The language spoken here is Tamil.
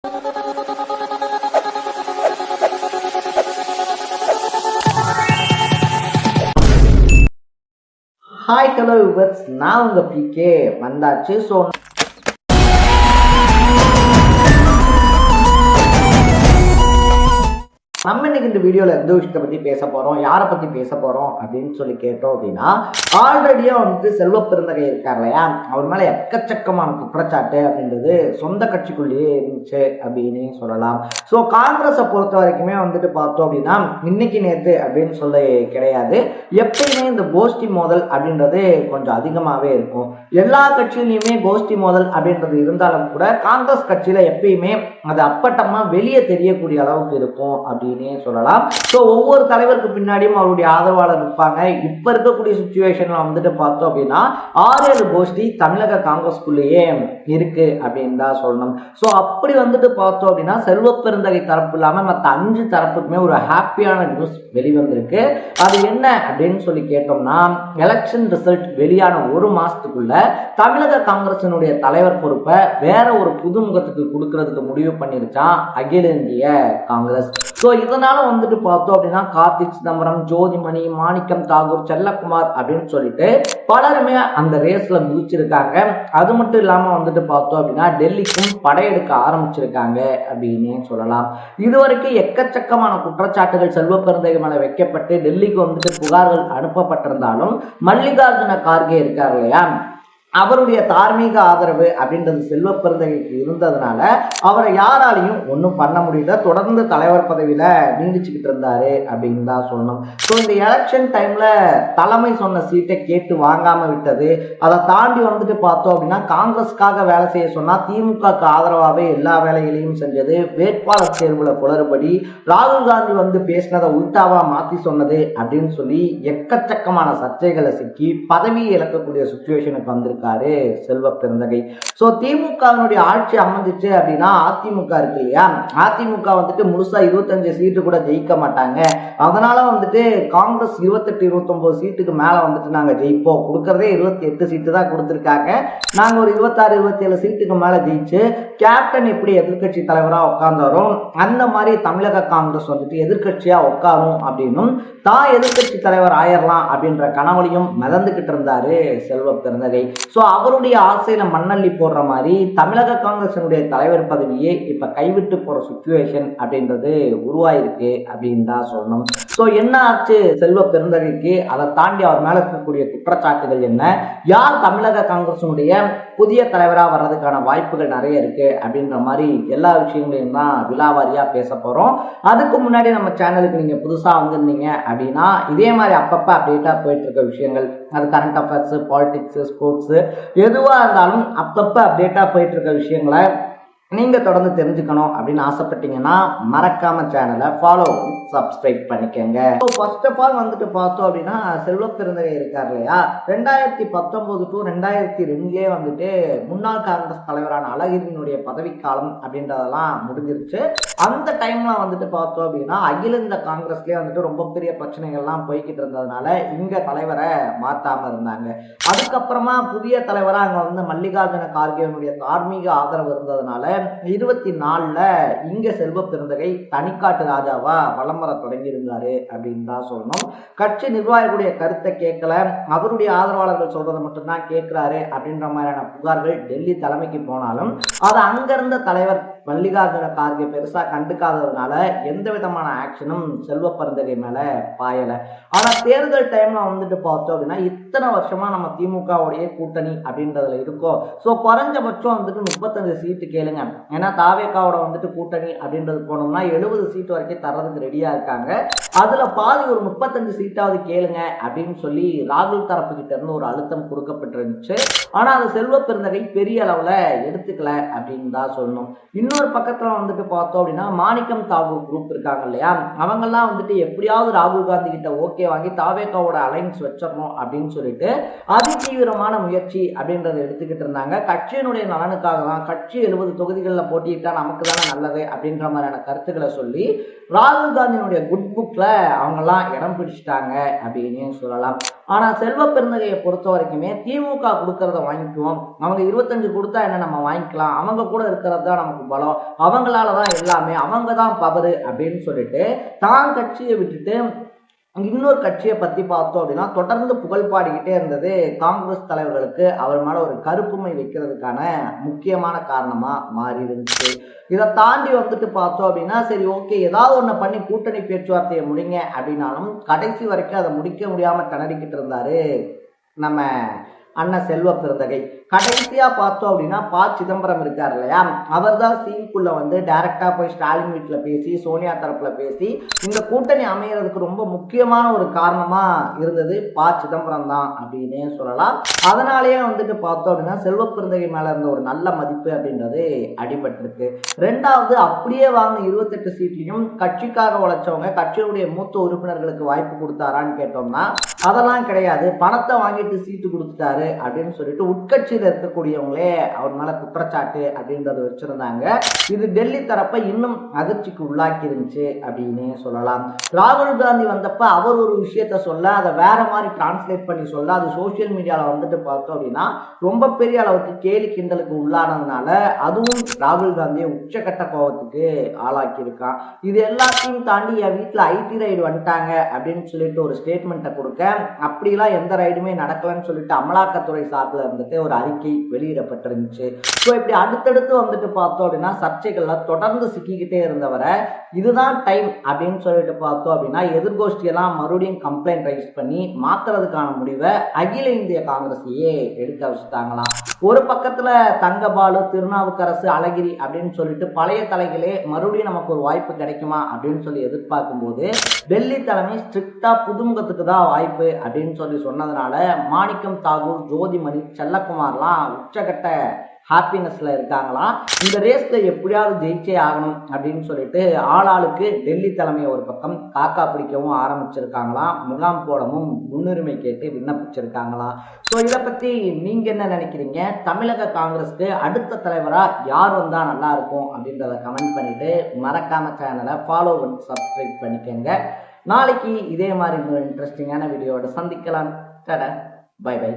ஹாய் ஹலோ விவர்ஸ், நான் உங்க பிகே வந்தாச்சு. ஸோ நம்ம இன்னைக்கு இந்த வீடியோல எந்த விஷயத்தை பத்தி பேச போறோம், யாரை பத்தி பேச போறோம் அப்படின்னு சொல்லி கேட்டோம் அப்படின்னா, ஆல்ரெடியா வந்துட்டு செல்வ பெருந்தகை இருக்கார் இல்லையா, அவர் மேல எக்கச்சக்கமான குற்றச்சாட்டு அப்படின்றது சொந்த கட்சிக்குள்ளேயே இருந்துச்சு அப்படின்னு சொல்லலாம். ஸோ காங்கிரஸை பொறுத்த வரைக்குமே வந்துட்டு பார்த்தோம் அப்படின்னா இன்னைக்கு நேற்று அப்படின்னு சொல்ல கிடையாது. எப்பயுமே இந்த கோஷ்டி மோதல் அப்படின்றது கொஞ்சம் அதிகமாகவே இருக்கும். எல்லா கட்சியிலையுமே கோஷ்டி மோதல் அப்படின்றது இருந்தாலும் கூட காங்கிரஸ் கட்சியில எப்பயுமே அது அப்பட்டமா வெளியே தெரியக்கூடிய அளவுக்கு இருக்கும் அப்படின்னு சொல்லலாம். ஸோ ஒவ்வொரு தலைவருக்கு பின்னாடியும் அவருடைய ஆதரவாளர் இருப்பாங்க. இப்ப இருக்கக்கூடிய சுச்சுவேஷன்ல வந்துட்டு பார்த்தோம் அப்படின்னா 6-7 கோஷ்டி தமிழக காங்கிரஸ்குள்ளேயே இருக்கு அப்படின்னு தான் சொல்லணும். ஸோ அப்படி வந்துட்டு பார்த்தோம் அப்படின்னா செல்வ பெருந்தகை தரப்பு இல்லாம மற்ற 5 தரப்புக்குமே ஒரு ஹாப்பியான நியூஸ் வெளிவந்திருக்கு. அது என்ன அப்படின்னு சொல்லி கேட்டோம்னா, எலெக்ஷன் ரிசல்ட் வெளியான ஒரு மாசத்துக்குள்ள தமிழக காங்கிரசினுடைய தலைவர் பொறுப்பை வேற ஒரு புதுமுகத்துக்கு கொடுக்கறதுக்கு முடிவு பண்ணிருச்சான் அகில இந்திய காங்கிரஸ். ஸோ இதனால வந்துட்டு பார்த்தோம் அப்படின்னா கார்த்திக் சிதம்பரம், ஜோதிமணி, மாணிக்கம் தாகூர், செல்லக்குமார் அப்படின்னு சொல்லிட்டு பலருமே அந்த ரேஸ்ல குதிச்சிருக்காங்க. அது மட்டும் இல்லாம வந்துட்டு பார்த்தோம் அப்படின்னா டெல்லிக்கும் படையெடுக்க ஆரம்பிச்சிருக்காங்க அப்படின்னு சொல்லலாம். இதுவரைக்கும் எக்கச்சக்கமான குற்றச்சாட்டுகள் செல்வ பெருந்தகை மேல வைக்கப்பட்டு டெல்லிக்கு வந்துட்டு புகார்கள் அனுப்பப்பட்டிருந்தாலும் மல்லிகார்ஜுன கார்கே இருக்கார் இல்லையா, அவருடைய தார்மீக ஆதரவு அப்படின்றது செல்வ பெருந்தகைக்கு இருந்ததுனால அவரை யாராலையும் ஒன்றும் பண்ண முடியல. தொடர்ந்து தலைவர் பதவியில நீடிச்சுக்கிட்டு இருந்தாரு அப்படின்னு தான் சொல்லணும். ஸோ இந்த எலெக்ஷன் டைம்ல தலைமை சொன்ன சீட்டை கேட்டு வாங்காம விட்டது, அதை தாண்டி வந்துட்டு பார்த்தோம் அப்படின்னா காங்கிரஸ்க்காக வேலை செய்ய சொன்னா திமுகக்கு ஆதரவாகவே எல்லா வேலைகளையும் செஞ்சது, வேட்பாளர் தேர்வுல குளறுபடி, ராகுல் காந்தி வந்து பேசினதை உல்டாவா மாத்தி சொன்னது அப்படின்னு சொல்லி எக்கச்சக்கமான சர்ச்சைகளை சிக்கி பதவியை இழக்கக்கூடிய சுச்சுவேஷனுக்கு வந்திருக்கு செல்வ பெருந்தகை. சோ திமுகவினுடைய ஆட்சி அமைஞ்சிச்சு அப்படின்னா அதிமுக இருக்கு இல்லையா, அதிமுக வந்துட்டு முழுசா 25 சீட்டு கூட ஜெயிக்க மாட்டாங்க. அதனால வந்துட்டு காங்கிரஸ் 28-29 சீட்டுக்கு மேல வந்துட்டு நாங்க ஜெயிப்போம், கொடுக்கறதே 28 சீட்டு தான் கொடுத்திருக்காங்க, நாங்க ஒரு 26-27 சீட்டுக்கு மேல ஜெயிச்சு கேப்டன் எப்படி எதிர்கட்சி தலைவரா உட்கார்ந்தாரும் அந்த மாதிரி தமிழக காங்கிரஸ் வந்துட்டு எதிர்கட்சியா உட்காரும் அப்படின்னும் தான் எதிர்கட்சி தலைவர் ஆயிரலாம் அப்படின்ற கனவுலையும் மிதந்துகிட்டு இருந்தாரு செல்வ பெருந்தகை. ஸோ அவருடைய ஆசையில மண்ணள்ளி போடுற மாதிரி தமிழக காங்கிரசினுடைய தலைவர் பதவியே இப்ப கைவிட்டு போற சுச்சுவேஷன் அப்படின்றது உருவாயிருக்கு அப்படின்னு தான் சொல்லணும். ஸோ என்ன ஆச்சு செல்வ பெருந்தகைக்கு, அதை தாண்டி அவர் மேல இருக்கக்கூடிய குற்றச்சாட்டுகள் என்ன, யார் தமிழக காங்கிரசினுடைய புதிய தலைவரா வர்றதுக்கான வாய்ப்புகள் நிறைய இருக்கு அப்படின்ற மாதிரி எல்லா விஷயங்களையும் தான் விலாவாரியா பேச போறோம். அதுக்கு முன்னாடி நம்ம சேனலுக்கு நீங்க புதுசா வந்திருந்தீங்க அப்படின்னா இதே மாதிரி அப்பப்ப அப்டேட்டா போயிட்டு இருக்க விஷயங்கள், அது கரண்ட் அஃபேர்ஸ், பாலிடிக்ஸ், ஸ்போர்ட்ஸ் எதுவா இருந்தாலும் அப்பப்ப அப்டேட்டா போயிட்டு இருக்க விஷயங்களை நீங்க தொடர்ந்து தெரிஞ்சுக்கணும் அப்படின்னு ஆசைப்பட்டீங்கன்னா மறக்காம சேனலை ஃபாலோ சப்ஸ்கிரைப் பண்ணிக்கங்க. ஃபர்ஸ்ட் ஆஃப் ஆல் வந்துட்டு பார்த்தோம் அப்படின்னா செல்வ பெருந்தகை இருக்கார் இல்லையா, 2019 to 2002 வந்துட்டு முன்னாள் காங்கிரஸ் தலைவரான அழகிரியினுடைய பதவிக்காலம் அப்படின்றதெல்லாம் முடிஞ்சிருச்சு. அந்த டைம்ல வந்துட்டு பார்த்தோம் அப்படின்னா அகில இந்த காங்கிரஸ்லயே வந்துட்டு ரொம்ப பெரிய பிரச்சனைகள்லாம் போய்கிட்டு இருந்ததுனால இங்க தலைவரை மாத்தாம இருந்தாங்க. அதுக்கப்புறமா புதிய தலைவரா அங்க வந்து மல்லிகார்ஜுன கார்கேனுடைய தார்மீக ஆதரவு இருந்ததுனால 24ல இங்க செல்வ பெருந்தகை தனிக்காட்டு ராஜாவா வலம் வர தொடங்கி இருந்தாரு அப்படின்னு தான் சொல்லணும். கட்சி நிர்வாகிகளுடைய கருத்தை கேட்கல, அவருடைய ஆதரவாளர்கள் சொல்றதை மட்டும்தான் கேட்கிறாரு அப்படின்ற மாதிரியான புகார்கள் டெல்லி தலைமைக்கு போனாலும் அது அங்க இருந்த தலைவர் மல்லிகார்ஜுன கார்கே பெருசா கண்டுக்காததுனால எந்த விதமான ஆக்ஷனும் செல்வ பெருந்தகை மேல பாயல. ஆனா தேர்தல் டைம்ல வந்துட்டு பார்த்தோம் அப்படின்னா இத்தனை வருஷமா நம்ம திமுகவுடைய கூட்டணி அப்படின்றதுல இருக்கோம். ஸோ குறைஞ்சபட்சம் வந்துட்டு 35 சீட்டு கேளுங்க, ஏன்னா தாவேகாவோட வந்துட்டு கூட்டணி அப்படின்றது போனோம்னா 70 சீட்டு வரைக்கும் தர்றதுக்கு ரெடியா இருக்காங்க, அதுல பாதி ஒரு 35 சீட்டாவது கேளுங்க அப்படின்னு சொல்லி ராகுல் தரப்பு கிட்ட இருந்து ஒரு அழுத்தம் கொடுக்கப்பட்டிருந்துச்சு. ஆனா அது செல்வ பெருந்தகை பெரிய அளவுல எடுத்துக்கல அப்படின்னு தான் சொல்லணும். இன்னொரு பக்கத்துல வந்துட்டு பார்த்தோம் அப்படின்னா மாணிக்கம் தாகூர் குரூப் இருக்காங்க இல்லையா, அவங்கெல்லாம் வந்துட்டு எப்படியாவது ராகுல் காந்தி கிட்ட ஓகே வாங்கி தாவேகாவோட அலைன்ஸ் வச்சிடணும் அப்படின்னு சொல்லிட்டு அதிதீவிரமான முயற்சி அப்படின்றத எடுத்துக்கிட்டு இருந்தாங்க. கட்சியினுடைய நலனுக்காக தான், கட்சி 70 தொகுதிகளில் போட்டியிட்டா நமக்கு தானே நல்லது அப்படின்ற மாதிரியான கருத்துக்களை சொல்லி ராகுல் காந்தியினுடைய குட் புக்ல அவங்கெல்லாம் இடம் பிடிச்சிட்டாங்க அப்படின்னு சொல்லலாம். ஆனா செல்வ பெருந்தகையை பொறுத்த வரைக்குமே திமுக கொடுக்கறத வாங்கிக்குவோம், அவங்க 25 கொடுத்தா என்ன நம்ம வாங்கிக்கலாம், அவங்க கூட இருக்கிறது தான் நமக்கு பலம், அவங்களாலதான் எல்லாமே, அவங்க தான் பவரு அப்படின்னு சொல்லிட்டு தான் கட்சியை விட்டுட்டு இன்னொரு கட்சியை பத்தி பார்த்தோம் அப்படின்னா தொடர்ந்து புகழ் பாடிக்கிட்டே இருந்தது காங்கிரஸ் தலைவர்களுக்கு அவர் மேல ஒரு கருப்புமை வைக்கிறதுக்கான முக்கியமான காரணமா மாறி இருந்துச்சு. இதை தாண்டி பார்த்தோம் அப்படின்னா சரி ஓகே ஏதாவது ஒண்ணு பண்ணி கூட்டணி பேச்சுவார்த்தையை முடிங்க அப்படின்னாலும் கடைசி வரைக்கும் அதை முடிக்க முடியாம திணறிக்கிட்டு இருந்தாரு நம்ம அண்ணன் செல்வ பெருந்தகை. கடைசியா பார்த்தோம் அப்படின்னா சிதம்பரம் இருக்காரு இல்லையா, அவர் தான் சீனுக்குள்ள டைரக்டா போய் ஸ்டாலின் வீட்டுல பேசி சோனியா தரப்புல பேசி இந்த கூட்டணி அமையறதுக்கு ரொம்ப முக்கியமான ஒரு காரணமா இருந்தது சிதம்பரம் தான் அப்படின்னு சொல்லலாம். அதனாலேயே பார்த்தோம் அப்படின்னா செல்வ பெருந்தகை மேல இருந்த ஒரு நல்ல மதிப்பு அப்படின்றது அடிபட்டிருக்கு. ரெண்டாவது அப்படியே வாங்க 28 சீட்லையும் கட்சிக்காக உழைச்சவங்க கட்சியுடைய மூத்த உறுப்பினர்களுக்கு வாய்ப்பு கொடுத்தாரான்னு கேட்டோம்னா அதெல்லாம் கிடையாது, பணத்தை வாங்கிட்டு சீட்டு கொடுத்துட்டாரு அப்படின்னு சொல்லிட்டு உட்கட்சியில் இருக்கக்கூடியவங்களே அவர் மேல குற்றச்சாட்டு அப்படின்றத வச்சிருந்தாங்க. இது டெல்லி தரப்பை இன்னும் அதிர்ச்சிக்கு உள்ளாக்கி இருந்துச்சு அப்படின்னு சொல்லலாம். ராகுல் காந்தி வந்தப்ப அவர் ஒரு விஷயத்த சொல்ல அதை வேற மாதிரி டிரான்ஸ்லேட் பண்ணி சொல்ல அது சோசியல் மீடியால பார்த்தோம் அப்படின்னா ரொம்ப பெரிய அளவுக்கு கேலி கிண்டலுக்கு உள்ளானதுனால அதுவும் ராகுல் காந்தியை உச்சகட்ட கோபத்துக்கு ஆளாக்கி இருக்கான். இது எல்லாத்தையும் தாண்டி என் வீட்டுல ஐடி ரைடு வந்துட்டாங்க அப்படின்னு சொல்லிட்டு ஒரு ஸ்டேட்மெண்ட்டை கொடுக்க அப்படிலாம் எந்த ரைடுமே நடக்கலன்னு சொல்லிட்டு அமலாக்கத்துறை சார்பில் ஒரு அறிக்கை வெளியிடப்பட்டிருந்துச்சு. ஸோ இப்படி அடுத்தடுத்து பார்த்தோம் அப்படின்னா சர்ச்சைகள்ல தொடர்ந்து சிக்கிக்கிட்டே இருந்தவரை இதுதான் டைம் அப்படின்னு சொல்லிட்டு பார்த்தோம் அப்படின்னா எதிர்கோஷ்டியெல்லாம் மறுபடியும் கம்ப்ளைண்ட் ரைஸ் பண்ணி மாத்துறதுக்கான முடிவை அகில இந்திய காங்கிரஸையே எடுக்க வச்சுட்டாங்களாம். ஒரு பக்கத்துல தங்கபாலு, திருநாவுக்கரசு, அழகிரி அப்படின்னு சொல்லிட்டு பழைய தலைகளே மறுபடியும் நமக்கு ஒரு வாய்ப்பு கிடைக்குமா அப்படின்னு சொல்லி எதிர்பார்க்கும் போது டெல்லி தலைமை ஸ்ட்ரிக்டா புதுமுகத்துக்கு தான் வாய்ப்பு அப்படின்னு சொல்லி சொன்னதுனால மாணிக்கம் தாகூர், ஜோதிமணி, செல்லக்குமார்லாம் உச்சகட்ட ஹாப்பினஸ்ல இருக்காங்களாம். இந்த ரேஸ்ல எப்படியாவது ஜெயிச்சே ஆகணும் அப்படின்னு சொல்லிட்டு ஆளாளுக்கு டெல்லி தலைமையை ஒரு பக்கம் காக்கா பிடிக்கவும் ஆரம்பிச்சிருக்காங்களாம், முகாம் போடவும் முன்னுரிமை கேட்டு விண்ணப்பிச்சிருக்காங்களாம். ஸோ இதை பத்தி நீங்க என்ன நினைக்கிறீங்க? தமிழக காங்கிரஸ்க்கு அடுத்த தலைவரா யார் வந்தா நல்லா இருக்கும் அப்படின்றத கமெண்ட் பண்ணிட்டு மறக்காம சேனலை ஃபாலோ பண்ணி சப்ஸ்கிரைப் பண்ணிக்கோங்க. நாளைக்கு இதே மாதிரி ஒரு இன்ட்ரெஸ்டிங்கான வீடியோவோட சந்திக்கலாம். Bye by.